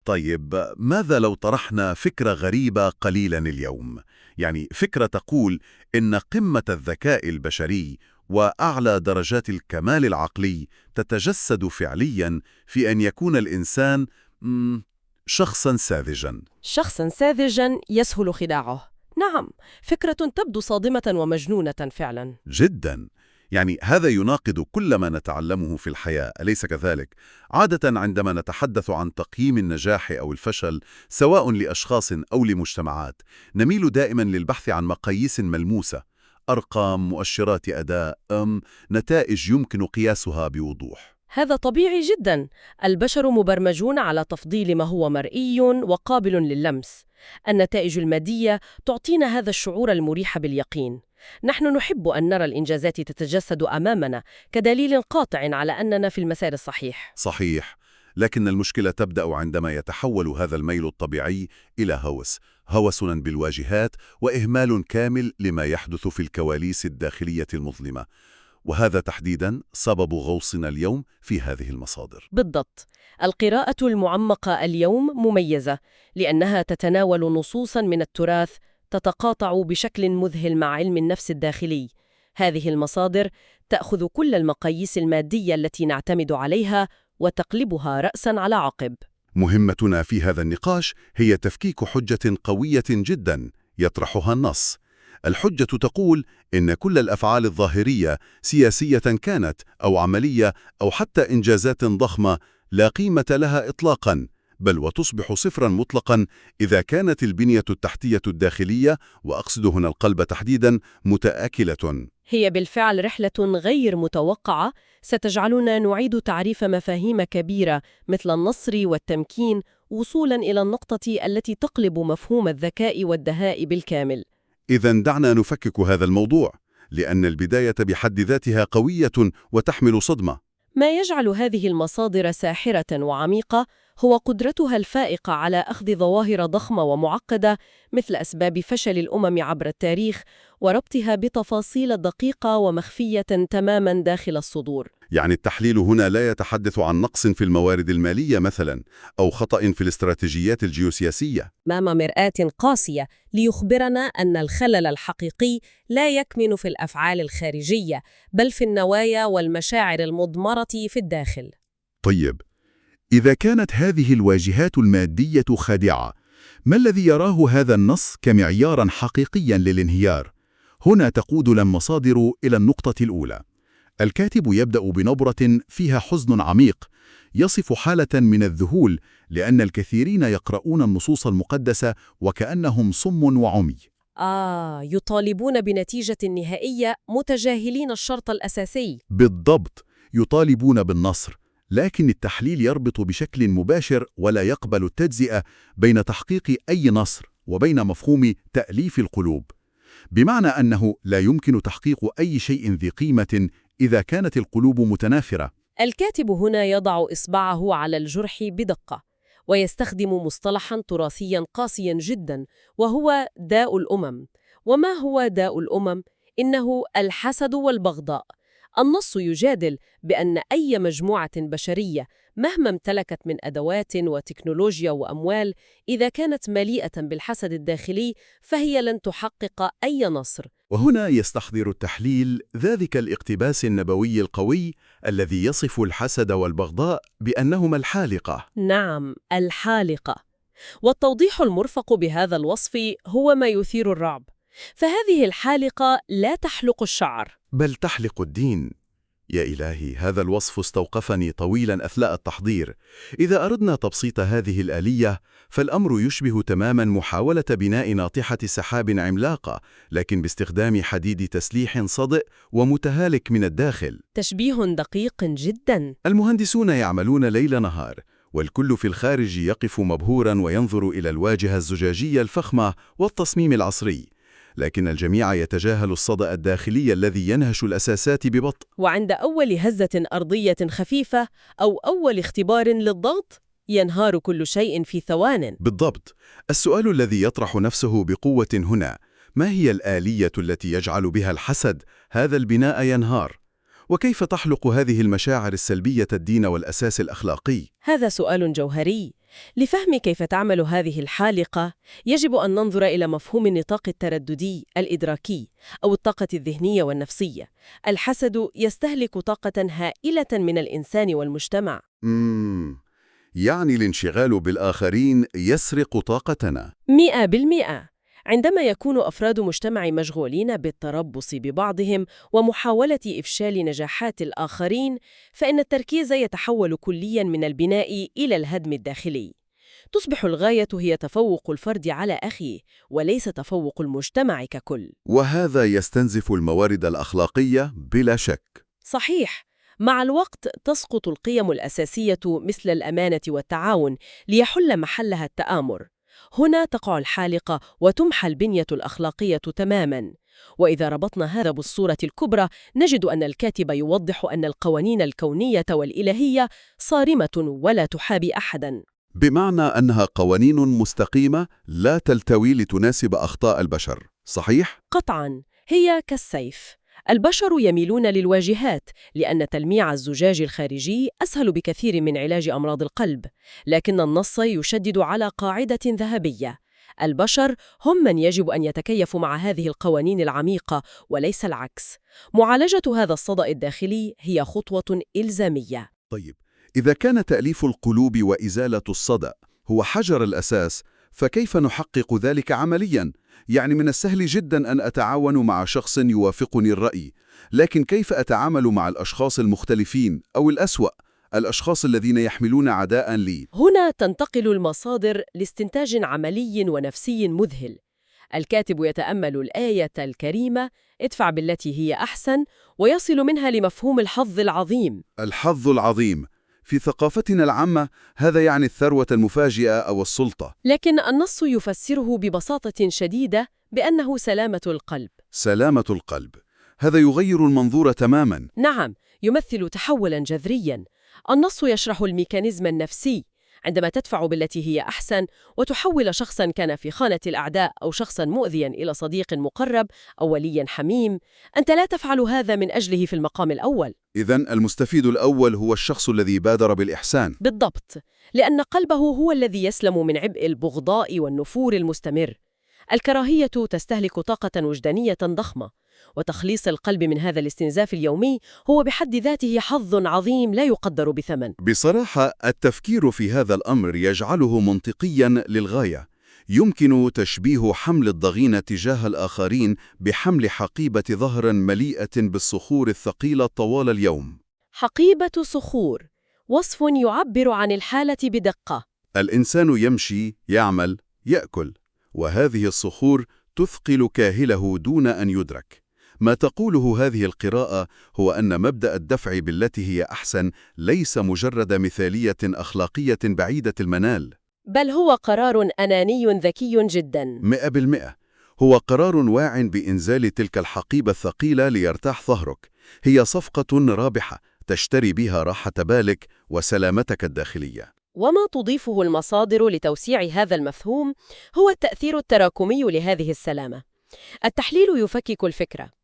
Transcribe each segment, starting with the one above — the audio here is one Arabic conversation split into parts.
طيب، ماذا لو طرحنا فكرة غريبة قليلا اليوم؟ يعني فكرة تقول إن قمة الذكاء البشري وأعلى درجات الكمال العقلي تتجسد فعليا في أن يكون الإنسان شخصا ساذجا. شخصاً ساذجاً يسهل خداعه. نعم، فكرة تبدو صادمة ومجنونة فعلاً. جدا. يعني هذا يناقض كل ما نتعلمه في الحياة، أليس كذلك؟ عادة عندما نتحدث عن تقييم النجاح أو الفشل سواء لأشخاص أو لمجتمعات، نميل دائما للبحث عن مقاييس ملموسة، أرقام، مؤشرات أداء، نتائج يمكن قياسها بوضوح. هذا طبيعي جداً. البشر مبرمجون على تفضيل ما هو مرئي وقابل للمس. النتائج المادية تعطينا هذا الشعور المريح باليقين. نحن نحب أن نرى الإنجازات تتجسد أمامنا كدليل قاطع على أننا في المسار الصحيح. صحيح، لكن المشكلة تبدأ عندما يتحول هذا الميل الطبيعي إلى هوس بالواجهات وإهمال كامل لما يحدث في الكواليس الداخلية المظلمة. وهذا تحديداً سبب غوصنا اليوم في هذه المصادر. بالضبط. القراءة المعمقة اليوم مميزة لأنها تتناول نصوصاً من التراث تتقاطع بشكل مذهل مع علم النفس الداخلي. هذه المصادر تأخذ كل المقاييس المادية التي نعتمد عليها وتقلبها رأساً على عقب. مهمتنا في هذا النقاش هي تفكيك حجة قوية جداً يطرحها النص. الحجة تقول إن كل الأفعال الظاهرية، سياسية كانت أو عملية أو حتى إنجازات ضخمة، لا قيمة لها إطلاقاً، بل وتصبح صفراً مطلقاً إذا كانت البنية التحتية الداخلية، وأقصد هنا القلب تحديداً، متآكلة. هي بالفعل رحلة غير متوقعة ستجعلنا نعيد تعريف مفاهيم كبيرة مثل النصر والتمكين وصولاً إلى النقطة التي تقلب مفهوم الذكاء والدهاء بالكامل. إذن دعنا نفكك هذا الموضوع، لأن البداية بحد ذاتها قوية وتحمل صدمة. ما يجعل هذه المصادر ساحرة وعميقة هو قدرتها الفائقة على أخذ ظواهر ضخمة ومعقدة مثل أسباب فشل الأمم عبر التاريخ وربطها بتفاصيل دقيقة ومخفية تماماً داخل الصدور. يعني التحليل هنا لا يتحدث عن نقص في الموارد المالية مثلا، أو خطأ في الاستراتيجيات الجيوسياسية. أمام مرآة قاسية ليخبرنا أن الخلل الحقيقي لا يكمن في الأفعال الخارجية، بل في النوايا والمشاعر المضمرة في الداخل. طيب، إذا كانت هذه الواجهات المادية خادعة، ما الذي يراه هذا النص كمعياراً حقيقياً للانهيار؟ هنا تقودنا المصادر إلى النقطة الأولى. الكاتب يبدأ بنبرة فيها حزن عميق، يصف حالة من الذهول لأن الكثيرين يقرؤون النصوص المقدسة وكأنهم صم وعمي. يطالبون بنتيجة نهائية متجاهلين الشرط الأساسي. بالضبط، يطالبون بالنصر، لكن التحليل يربط بشكل مباشر ولا يقبل التجزئة بين تحقيق أي نصر وبين مفهوم تأليف القلوب، بمعنى أنه لا يمكن تحقيق أي شيء ذي قيمة إذا كانت القلوب متنافرة. الكاتب هنا يضع إصبعه على الجرح بدقة، ويستخدم مصطلحاً تراثياً قاسياً جداً، وهو داء الأمم. وما هو داء الأمم؟ إنه الحسد والبغضاء. النص يجادل بأن أي مجموعة بشرية مهما امتلكت من أدوات وتكنولوجيا وأموال، إذا كانت مليئة بالحسد الداخلي فهي لن تحقق أي نصر. وهنا يستحضر التحليل ذلك الاقتباس النبوي القوي الذي يصف الحسد والبغضاء بأنهما الحالقة. نعم، الحالقة. والتوضيح المرفق بهذا الوصف هو ما يثير الرعب. فهذه الحالقة لا تحلق الشعر، بل تحلق الدين. يا إلهي، هذا الوصف استوقفني طويلاً أثناء التحضير. إذا أردنا تبسيط هذه الآلية، فالأمر يشبه تماماً محاولة بناء ناطحة سحاب عملاقة، لكن باستخدام حديد تسليح صدئ ومتهالك من الداخل. تشبيه دقيق جداً. المهندسون يعملون ليل نهار، والكل في الخارج يقف مبهوراً وينظر إلى الواجهة الزجاجية الفخمة والتصميم العصري، لكن الجميع يتجاهل الصدأ الداخلي الذي ينهش الأساسات ببطء. وعند أول هزة أرضية خفيفة أو أول اختبار للضغط ينهار كل شيء في ثوان. بالضبط. السؤال الذي يطرح نفسه بقوة هنا: ما هي الآلية التي يجعل بها الحسد هذا البناء ينهار؟ وكيف تحلق هذه المشاعر السلبية الدين والأساس الأخلاقي؟ هذا سؤال جوهري لفهم كيف تعمل هذه الحالقة، يجب أن ننظر إلى مفهوم النطاق الترددي الإدراكي أو الطاقة الذهنية والنفسية. الحسد يستهلك طاقة هائلة من الإنسان والمجتمع. يعني الانشغال بالآخرين يسرق طاقتنا. 100%. عندما يكون أفراد مجتمع مشغولين بالتربص ببعضهم ومحاولة إفشال نجاحات الآخرين، فإن التركيز يتحول كلياً من البناء إلى الهدم الداخلي. تصبح الغاية هي تفوق الفرد على أخيه، وليس تفوق المجتمع ككل. وهذا يستنزف الموارد الأخلاقية بلا شك. صحيح. مع الوقت تسقط القيم الأساسية مثل الأمانة والتعاون ليحل محلها التآمر. هنا تقع الحالقة وتمحى البنية الأخلاقية تماماً. وإذا ربطنا هذا بالصورة الكبرى، نجد أن الكاتب يوضح أن القوانين الكونية والإلهية صارمة ولا تحابي أحداً. بمعنى أنها قوانين مستقيمة لا تلتوي لتناسب أخطاء البشر، صحيح؟ قطعاً. هي كالسيف. البشر يميلون للواجهات لأن تلميع الزجاج الخارجي أسهل بكثير من علاج أمراض القلب، لكن النص يشدد على قاعدة ذهبية: البشر هم من يجب أن يتكيفوا مع هذه القوانين العميقة وليس العكس. معالجة هذا الصدأ الداخلي هي خطوة إلزامية. طيب، إذا كان تأليف القلوب وإزالة الصدأ هو حجر الأساس، فكيف نحقق ذلك عملياً؟ يعني من السهل جداً أن أتعاون مع شخص يوافقني الرأي، لكن كيف أتعامل مع الأشخاص المختلفين أو الأسوأ، الأشخاص الذين يحملون عداءً لي؟ هنا تنتقل المصادر لاستنتاج عملي ونفسي مذهل. الكاتب يتأمل الآية الكريمة: ادفع بالتي هي أحسن، ويصل منها لمفهوم الحظ العظيم. الحظ العظيم في ثقافتنا العامة هذا يعني الثروة المفاجئة أو السلطة. لكن النص يفسره ببساطة شديدة بأنه سلامة القلب. سلامة القلب، هذا يغير المنظور تماماً. نعم، يمثل تحولاً جذرياً. النص يشرح الميكانيزم النفسي. عندما تدفع بالتي هي أحسن وتحول شخصاً كان في خانة الأعداء أو شخصاً مؤذياً إلى صديق مقرب أو ولي حميم، أنت لا تفعل هذا من أجله في المقام الأول. إذن المستفيد الأول هو الشخص الذي بادر بالإحسان. بالضبط، لأن قلبه هو الذي يسلم من عبء البغضاء والنفور المستمر. الكراهية تستهلك طاقة وجدانية ضخمة، وتخليص القلب من هذا الاستنزاف اليومي هو بحد ذاته حظ عظيم لا يقدر بثمن. بصراحة التفكير في هذا الأمر يجعله منطقياً للغاية. يمكن تشبيه حمل الضغينة تجاه الآخرين بحمل حقيبة ظهر مليئة بالصخور الثقيلة طوال اليوم. حقيبة صخور، وصف يعبر عن الحالة بدقة. الإنسان يمشي، يعمل، يأكل، وهذه الصخور تثقل كاهله دون أن يدرك. ما تقوله هذه القراءة هو أن مبدأ الدفع بالتي هي أحسن ليس مجرد مثالية أخلاقية بعيدة المنال، بل هو قرار أناني ذكي جداً. 100%. هو قرار واع بإنزال تلك الحقيبة الثقيلة ليرتاح ظهرك. هي صفقة رابحة تشتري بها راحة بالك وسلامتك الداخلية. وما تضيفه المصادر لتوسيع هذا المفهوم هو التأثير التراكمي لهذه السلامة. التحليل يفكك الفكرة.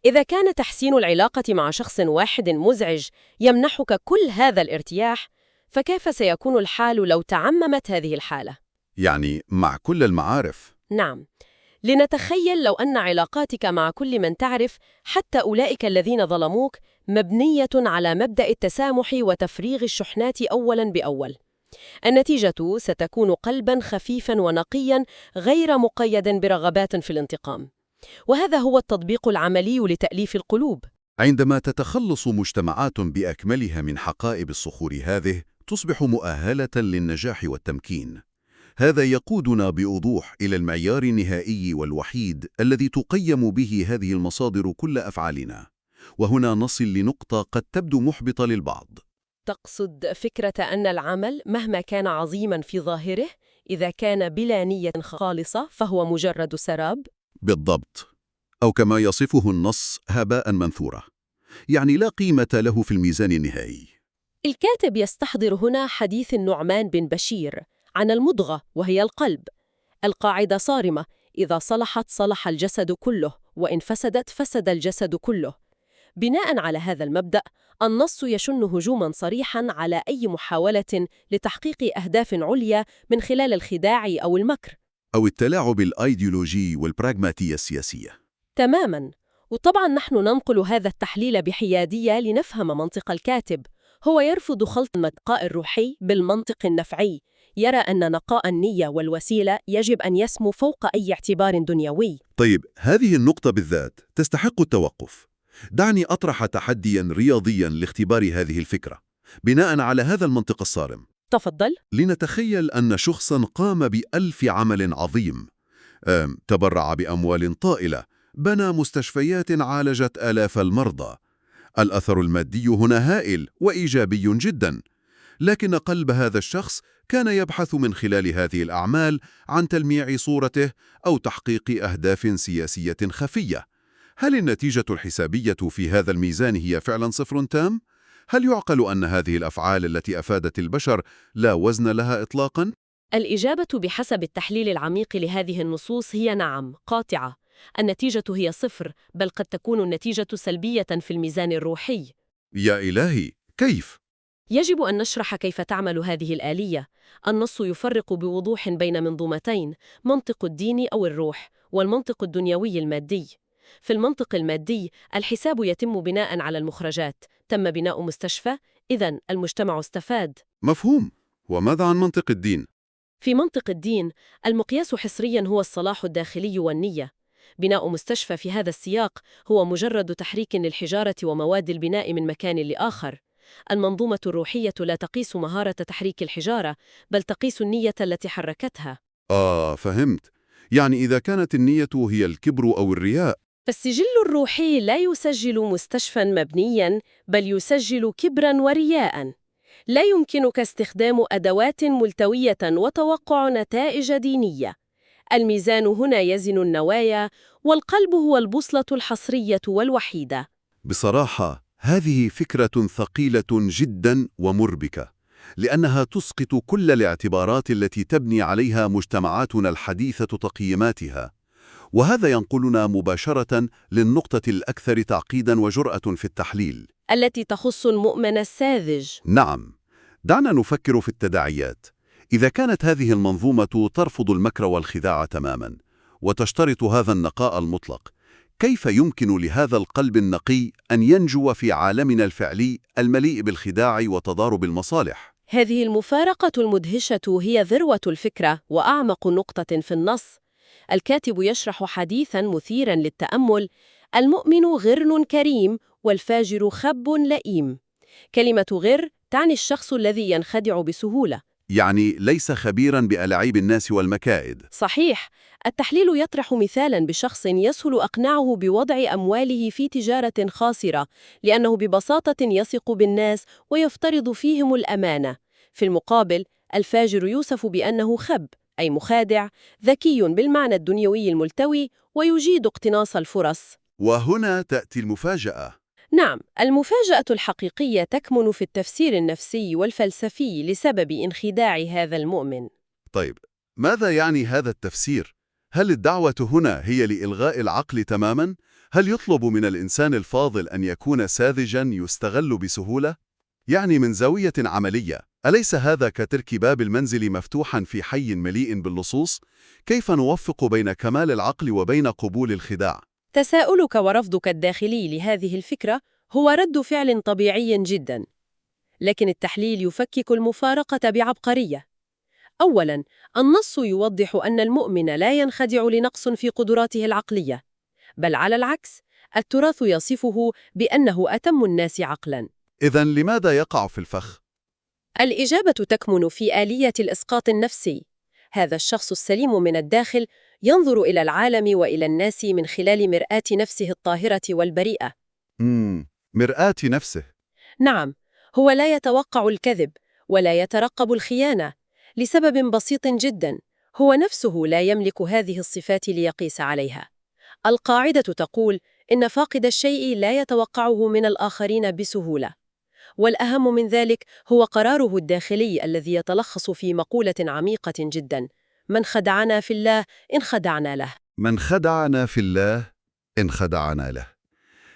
إذا كان تحسين العلاقة مع شخص واحد مزعج يمنحك كل هذا الارتياح، فكيف سيكون الحال لو تعممت هذه الحالة؟ يعني مع كل المعارف. نعم، لنتخيل لو أن علاقاتك مع كل من تعرف، حتى أولئك الذين ظلموك، مبنية على مبدأ التسامح وتفريغ الشحنات أولاً بأول. النتيجة ستكون قلباً خفيفاً ونقياً غير مقيد برغبات في الانتقام. وهذا هو التطبيق العملي لتأليف القلوب. عندما تتخلص مجتمعات بأكملها من حقائب الصخور هذه، تصبح مؤهلة للنجاح والتمكين. هذا يقودنا بوضوح إلى المعيار النهائي والوحيد الذي تقيم به هذه المصادر كل أفعالنا. وهنا نصل لنقطة قد تبدو محبطة للبعض. تقصد فكرة أن العمل مهما كان عظيماً في ظاهره، إذا كان بلا نية خالصة فهو مجرد سراب؟ بالضبط، أو كما يصفه النص: هباء منثورة، يعني لا قيمة له في الميزان النهائي. الكاتب يستحضر هنا حديث النعمان بن بشير عن المضغة وهي القلب. القاعدة صارمة: إذا صلحت صلح الجسد كله، وإن فسدت فسد الجسد كله. بناء على هذا المبدأ، النص يشن هجوماً صريحاً على أي محاولة لتحقيق أهداف عليا من خلال الخداع أو المكر. أو التلاعب الأيديولوجي والبراغماتية السياسية. تماماً. وطبعاً نحن ننقل هذا التحليل بحيادية لنفهم منطق الكاتب. هو يرفض خلط النقاء الروحي بالمنطق النفعي، يرى أن نقاء النية والوسيلة يجب أن يسمو فوق أي اعتبار دنيوي. طيب، هذه النقطة بالذات تستحق التوقف. دعني أطرح تحدياً رياضياً لاختبار هذه الفكرة بناء على هذا المنطق الصارم. تفضل. لنتخيل أن شخصاً قام ب1000 عمل عظيم، تبرع بأموال طائلة، بنى مستشفيات عالجت آلاف المرضى. الأثر المادي هنا هائل وإيجابي جداً، لكن قلب هذا الشخص كان يبحث من خلال هذه الأعمال عن تلميع صورته أو تحقيق أهداف سياسية خفية. هل النتيجة الحسابية في هذا الميزان هي فعلاً صفر تام؟ هل يعقل أن هذه الأفعال التي أفادت البشر لا وزن لها إطلاقاً؟ الإجابة بحسب التحليل العميق لهذه النصوص هي نعم، قاطعة. النتيجة هي صفر، بل قد تكون النتيجة سلبية في الميزان الروحي. يا إلهي، كيف؟ يجب أن نشرح كيف تعمل هذه الآلية. النص يفرق بوضوح بين منظومتين: منطق الدين أو الروح، والمنطق الدنيوي المادي. في المنطق المادي، الحساب يتم بناء على المخرجات. تم بناء مستشفى، إذن المجتمع استفاد. مفهوم. وماذا عن منطق الدين؟ في منطق الدين، المقياس حصرياً هو الصلاح الداخلي والنية. بناء مستشفى في هذا السياق هو مجرد تحريك للحجارة ومواد البناء من مكان لآخر. المنظومة الروحية لا تقيس مهارة تحريك الحجارة، بل تقيس النية التي حركتها. فهمت. يعني إذا كانت النية هي الكبر أو الرياء. فالسجل الروحي لا يسجل مستشفى مبنياً، بل يسجل كبراً ورياءً. لا يمكنك استخدام أدوات ملتوية وتوقع نتائج دينية. الميزان هنا يزن النوايا، والقلب هو البوصلة الحصرية والوحيدة. بصراحة، هذه فكرة ثقيلة جدا ومربكة، لأنها تسقط كل الاعتبارات التي تبني عليها مجتمعاتنا الحديثة تقييماتها. وهذا ينقلنا مباشرة للنقطة الأكثر تعقيدا وجرأة في التحليل، التي تخص المؤمن الساذج. نعم. دعنا نفكر في التداعيات. إذا كانت هذه المنظومة ترفض المكر والخداع تماما وتشترط هذا النقاء المطلق، كيف يمكن لهذا القلب النقي أن ينجو في عالمنا الفعلي المليء بالخداع وتضارب المصالح؟ هذه المفارقة المدهشة هي ذروة الفكرة وأعمق نقطة في النص. الكاتب يشرح حديثاً مثيراً للتأمل: المؤمن غر كريم، والفاجر خب لئيم. كلمة غر تعني الشخص الذي ينخدع بسهولة. يعني ليس خبيراً بألاعيب الناس والمكائد. صحيح. التحليل يطرح مثالاً بشخص يسهل أقناعه بوضع أمواله في تجارة خاسرة، لأنه ببساطة يثق بالناس ويفترض فيهم الأمانة. في المقابل، الفاجر يوصف بأنه خب، أي مخادع، ذكي بالمعنى الدنيوي الملتوي، ويجيد اقتناص الفرص. وهنا تأتي المفاجأة. نعم، المفاجأة الحقيقية تكمن في التفسير النفسي والفلسفي لسبب انخداع هذا المؤمن. طيب، ماذا يعني هذا التفسير؟ هل الدعوة هنا هي لإلغاء العقل تماماً؟ هل يطلب من الإنسان الفاضل أن يكون ساذجاً يستغل بسهولة؟ يعني من زاوية عملية، أليس هذا كترك باب المنزل مفتوحاً في حي مليء باللصوص؟ كيف نوفق بين كمال العقل وبين قبول الخداع؟ تساؤلك ورفضك الداخلي لهذه الفكرة هو رد فعل طبيعي جدا، لكن التحليل يفكك المفارقة بعبقرية. أولاً، النص يوضح أن المؤمن لا ينخدع لنقص في قدراته العقلية، بل على العكس، التراث يصفه بأنه أتم الناس عقلاً. إذن لماذا يقع في الفخ؟ الإجابة تكمن في آلية الإسقاط النفسي. هذا الشخص السليم من الداخل ينظر إلى العالم وإلى الناس من خلال مرآة نفسه الطاهرة والبريئة. مرآة نفسه. نعم، هو لا يتوقع الكذب ولا يترقب الخيانة، لسبب بسيط جدا: هو نفسه لا يملك هذه الصفات ليقيس عليها. القاعدة تقول إن فاقد الشيء لا يتوقعه من الآخرين بسهولة. والأهم من ذلك هو قراره الداخلي الذي يتلخص في مقولة عميقة جدا: من خدعنا في الله إن خدعنا له. من خدعنا في الله إن خدعنا له.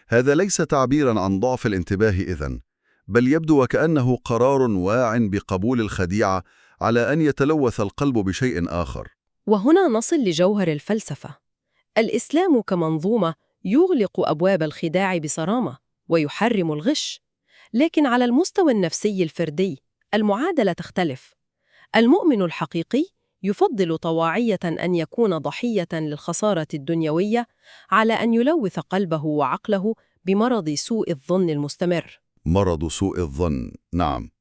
هذا ليس تعبيراً عن ضعف الانتباه إذن، بل يبدو وكأنه قرار واع بقبول الخديعة على أن يتلوث القلب بشيء آخر. وهنا نصل لجوهر الفلسفة. الإسلام كمنظومة يغلق أبواب الخداع بصرامة ويحرم الغش، لكن على المستوى النفسي الفردي المعادلة تختلف. المؤمن الحقيقي يفضل طواعية أن يكون ضحية للخسارة الدنيوية على أن يلوث قلبه وعقله بمرض سوء الظن المستمر. مرض سوء الظن، نعم.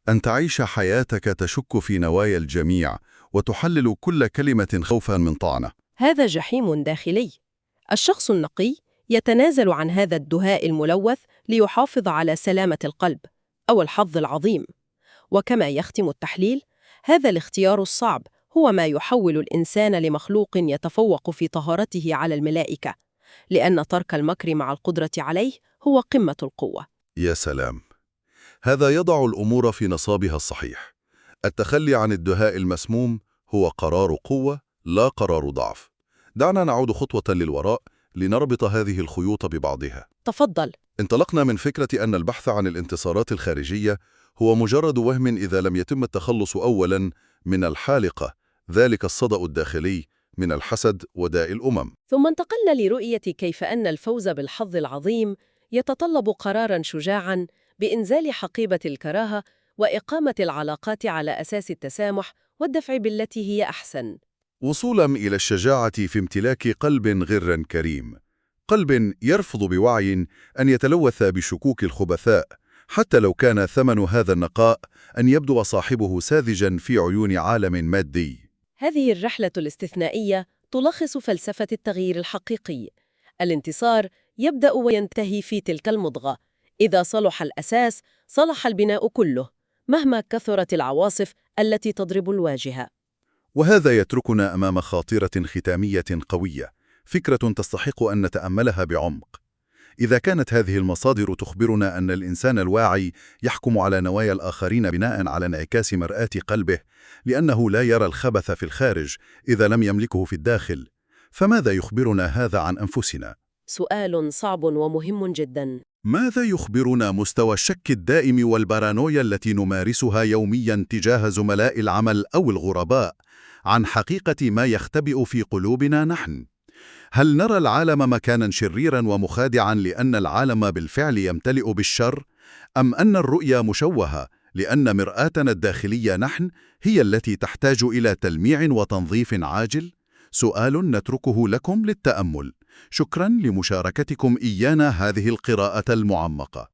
أن تعيش حياتك تشك في نوايا الجميع وتحلل كل كلمة خوفاً من طعنة. هذا جحيم داخلي. الشخص النقي يتنازل عن هذا الدهاء الملوث ليحافظ على سلامة القلب أو الحظ العظيم. وكما يختم التحليل، هذا الاختيار الصعب هو ما يحول الإنسان لمخلوق يتفوق في طهارته على الملائكة، لأن ترك المكر مع القدرة عليه هو قمة القوة. يا سلام! هذا يضع الأمور في نصابها الصحيح. التخلي عن الدهاء المسموم هو قرار قوة، لا قرار ضعف. دعنا نعود خطوة للوراء لنربط هذه الخيوط ببعضها. تفضل. انطلقنا من فكرة أن البحث عن الانتصارات الخارجية هو مجرد وهم إذا لم يتم التخلص أولاً من الحالقة، ذلك الصدأ الداخلي من الحسد وداء الأمم. ثم انتقلنا لرؤية كيف أن الفوز بالحظ العظيم يتطلب قراراً شجاعاً بإنزال حقيبة الكراهة وإقامة العلاقات على أساس التسامح والدفع بالتي هي أحسن. وصولاً إلى الشجاعة في امتلاك قلب غر كريم، قلب يرفض بوعي أن يتلوث بشكوك الخبثاء، حتى لو كان ثمن هذا النقاء أن يبدو صاحبه ساذجاً في عيون عالم مادي. هذه الرحلة الاستثنائية تلخص فلسفة التغيير الحقيقي. الانتصار يبدأ وينتهي في تلك المضغة. إذا صلح الأساس، صلح البناء كله، مهما كثرت العواصف التي تضرب الواجهة. وهذا يتركنا أمام خاطرة ختامية قوية، فكرة تستحق أن نتأملها بعمق. إذا كانت هذه المصادر تخبرنا أن الإنسان الواعي يحكم على نوايا الآخرين بناء على انعكاس مرآة قلبه، لأنه لا يرى الخبث في الخارج إذا لم يملكه في الداخل، فماذا يخبرنا هذا عن أنفسنا؟ سؤال صعب ومهم جدا. ماذا يخبرنا مستوى الشك الدائم والبارانويا التي نمارسها يومياً تجاه زملاء العمل أو الغرباء عن حقيقة ما يختبئ في قلوبنا نحن؟ هل نرى العالم مكاناً شريراً ومخادعاً لأن العالم بالفعل يمتلئ بالشر؟ أم أن الرؤية مشوهة لأن مرآتنا الداخلية نحن هي التي تحتاج إلى تلميع وتنظيف عاجل؟ سؤال نتركه لكم للتأمل. شكراً لمشاركتكم إيانا هذه القراءة المعمقة.